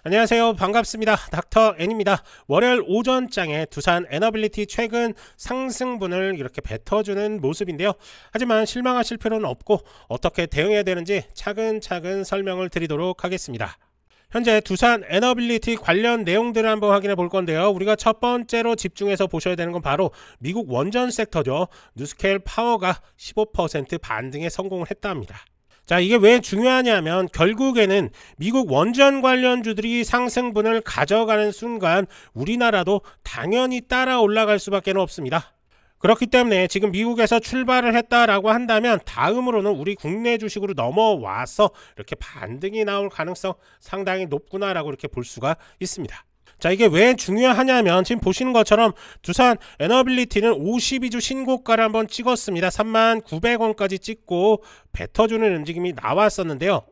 안녕하세요. 반갑습니다. 닥터 N입니다. 월요일 오전장에 두산 에너빌리티 최근 상승분을 이렇게 뱉어주는 모습인데요. 하지만 실망하실 필요는 없고 어떻게 대응해야 되는지 차근차근 설명을 드리도록 하겠습니다. 현재 두산 에너빌리티 관련 내용들을 한번 확인해 볼 건데요. 우리가 첫 번째로 집중해서 보셔야 되는 건 바로 미국 원전 섹터죠. 뉴스케일 파워가 15% 반등에 성공을 했답니다. 자, 이게 왜 중요하냐면 결국에는 미국 원전 관련주들이 상승분을 가져가는 순간 우리나라도 당연히 따라 올라갈 수밖에 없습니다. 그렇기 때문에 지금 미국에서 출발을 했다라고 한다면 다음으로는 우리 국내 주식으로 넘어와서 이렇게 반등이 나올 가능성 상당히 높구나라고 이렇게 볼 수가 있습니다. 자, 이게 왜 중요하냐면 지금 보시는 것처럼 두산 에너빌리티는 52주 신고가를 한번 찍었습니다. 39,900원까지 찍고 뱉어주는 움직임이 나왔었는데요.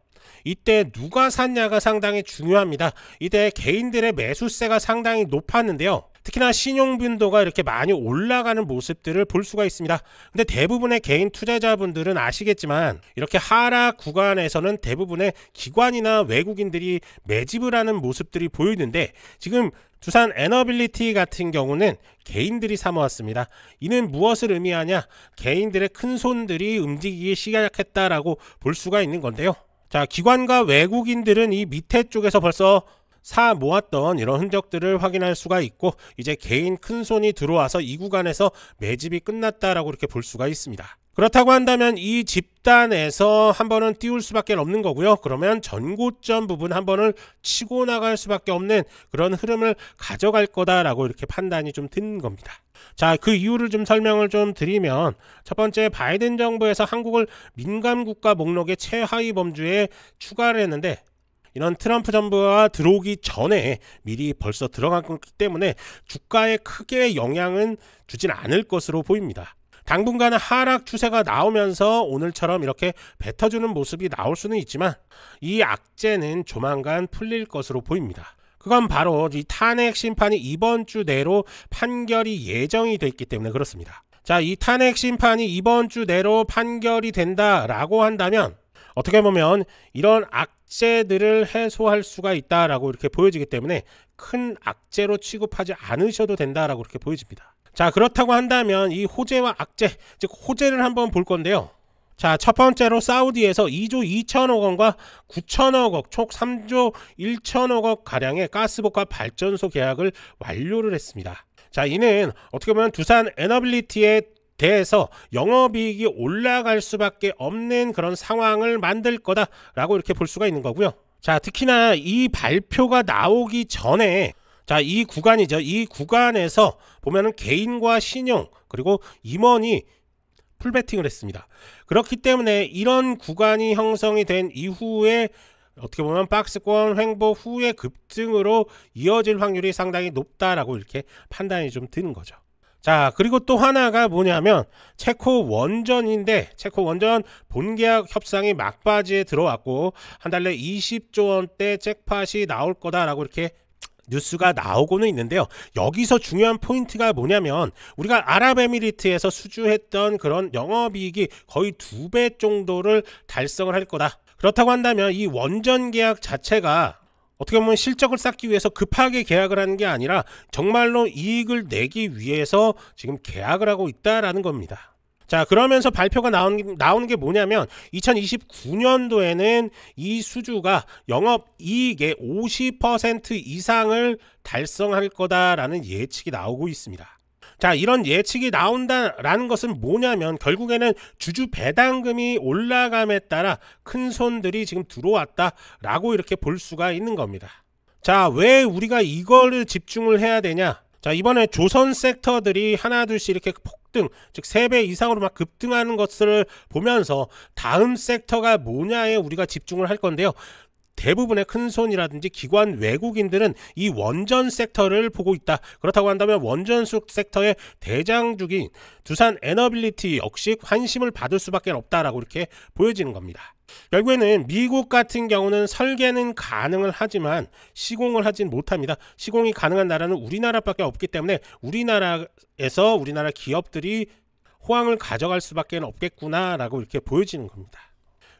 이때 누가 샀냐가 상당히 중요합니다. 이때 개인들의 매수세가 상당히 높았는데요. 특히나 신용빈도가 이렇게 많이 올라가는 모습들을 볼 수가 있습니다. 근데 대부분의 개인 투자자분들은 아시겠지만 이렇게 하락 구간에서는 대부분의 기관이나 외국인들이 매집을 하는 모습들이 보이는데 지금 두산 에너빌리티 같은 경우는 개인들이 사모았습니다. 이는 무엇을 의미하냐? 개인들의 큰 손들이 움직이기 시작했다라고 볼 수가 있는 건데요. 자, 기관과 외국인들은 이 밑에 쪽에서 벌써 사 모았던 이런 흔적들을 확인할 수가 있고 이제 개인 큰손이 들어와서 이 구간에서 매집이 끝났다라고 이렇게 볼 수가 있습니다. 그렇다고 한다면 이 집단에서 한 번은 띄울 수밖에 없는 거고요. 그러면 전고점 부분 한 번을 치고 나갈 수밖에 없는 그런 흐름을 가져갈 거다라고 이렇게 판단이 좀 드는 겁니다. 자, 그 이유를 좀 설명을 좀 드리면 첫 번째, 바이든 정부에서 한국을 민감국가 목록의 최하위 범주에 추가를 했는데 이런 트럼프 정부가 들어오기 전에 미리 벌써 들어갔기 때문에 주가에 크게 영향은 주진 않을 것으로 보입니다. 당분간은 하락 추세가 나오면서 오늘처럼 이렇게 뱉어주는 모습이 나올 수는 있지만 이 악재는 조만간 풀릴 것으로 보입니다. 그건 바로 이 탄핵 심판이 이번 주 내로 판결이 예정이 돼 있기 때문에 그렇습니다. 자, 이 탄핵 심판이 이번 주 내로 판결이 된다라고 한다면 어떻게 보면 이런 악재들을 해소할 수가 있다라고 이렇게 보여지기 때문에 큰 악재로 취급하지 않으셔도 된다라고 이렇게 보여집니다. 자, 그렇다고 한다면 이 호재와 악재, 즉 호재를 한번 볼 건데요. 자, 첫 번째로 사우디에서 2조 2천억 원과 9천억 원, 총 3조 1천억 원 가량의 가스복합 발전소 계약을 완료를 했습니다. 자, 이는 어떻게 보면 두산 에너빌리티에 대해서 영업이익이 올라갈 수밖에 없는 그런 상황을 만들 거다라고 이렇게 볼 수가 있는 거고요. 자, 특히나 이 발표가 나오기 전에 자, 이 구간이죠. 이 구간에서 보면은 개인과 신용 그리고 임원이 풀베팅을 했습니다. 그렇기 때문에 이런 구간이 형성이 된 이후에 어떻게 보면 박스권 횡보 후의 급등으로 이어질 확률이 상당히 높다라고 이렇게 판단이 좀 드는 거죠. 자, 그리고 또 하나가 뭐냐면 체코 원전인데 체코 원전 본계약 협상이 막바지에 들어왔고 한 달 내 20조 원대 잭팟이 나올 거다라고 이렇게 뉴스가 나오고는 있는데요. 여기서 중요한 포인트가 뭐냐면 우리가 아랍에미리트에서 수주했던 그런 영업이익이 거의 2배 정도를 달성을 할 거다. 그렇다고 한다면 이 원전 계약 자체가 어떻게 보면 실적을 쌓기 위해서 급하게 계약을 하는 게 아니라 정말로 이익을 내기 위해서 지금 계약을 하고 있다라는 겁니다. 자, 그러면서 발표가 나오는 게 뭐냐면 2029년도에는 이 수주가 영업이익의 50% 이상을 달성할 거다라는 예측이 나오고 있습니다. 자, 이런 예측이 나온다라는 것은 뭐냐면 결국에는 주주 배당금이 올라감에 따라 큰 손들이 지금 들어왔다라고 이렇게 볼 수가 있는 겁니다. 자, 왜 우리가 이거를 집중을 해야 되냐? 자, 이번에 조선 섹터들이 하나둘씩 이렇게 폭등, 즉 3배 이상으로 막 급등하는 것을 보면서 다음 섹터가 뭐냐에 우리가 집중을 할 건데요. 대부분의 큰손이라든지 기관 외국인들은 이 원전 섹터를 보고 있다. 그렇다고 한다면 원전 섹터의 대장주긴 두산 에너빌리티 역시 관심을 받을 수밖에 없다라고 이렇게 보여지는 겁니다. 결국에는 미국 같은 경우는 설계는 가능을 하지만 시공을 하진 못합니다. 시공이 가능한 나라는 우리나라밖에 없기 때문에 우리나라에서 우리나라 기업들이 호황을 가져갈 수밖에 없겠구나라고 이렇게 보여지는 겁니다.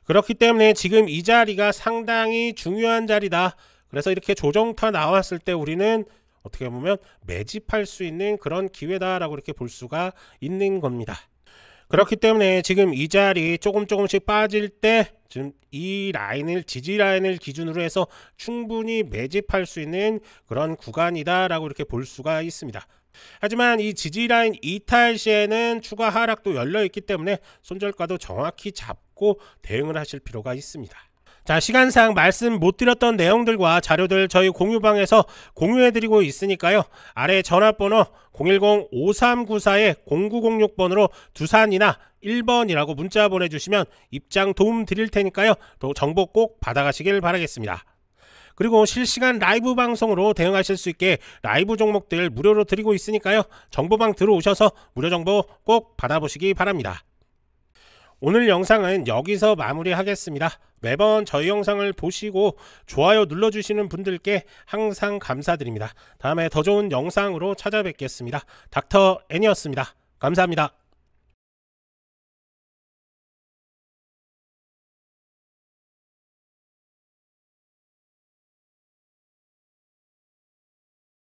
그렇기 때문에 지금 이 자리가 상당히 중요한 자리다. 그래서 이렇게 조정타 나왔을 때 우리는 어떻게 보면 매집할 수 있는 그런 기회다라고 이렇게 볼 수가 있는 겁니다. 그렇기 때문에 지금 이 자리 조금씩 빠질 때 지금 이 라인을 지지 라인을 기준으로 해서 충분히 매집할 수 있는 그런 구간이다 라고 이렇게 볼 수가 있습니다. 하지만 이 지지 라인 이탈 시에는 추가 하락도 열려 있기 때문에 손절가도 정확히 잡고 대응을 하실 필요가 있습니다. 자, 시간상 말씀 못 드렸던 내용들과 자료들 저희 공유방에서 공유해드리고 있으니까요. 아래 전화번호 010-5394-0906번으로 두산이나 1번이라고 문자 보내주시면 입장 도움 드릴 테니까요. 또 정보 꼭 받아가시길 바라겠습니다. 그리고 실시간 라이브 방송으로 대응하실 수 있게 라이브 종목들 무료로 드리고 있으니까요. 정보방 들어오셔서 무료 정보 꼭 받아보시기 바랍니다. 오늘 영상은 여기서 마무리하겠습니다. 매번 저희 영상을 보시고 좋아요 눌러주시는 분들께 항상 감사드립니다. 다음에 더 좋은 영상으로 찾아뵙겠습니다. 닥터 N이었습니다. 감사합니다.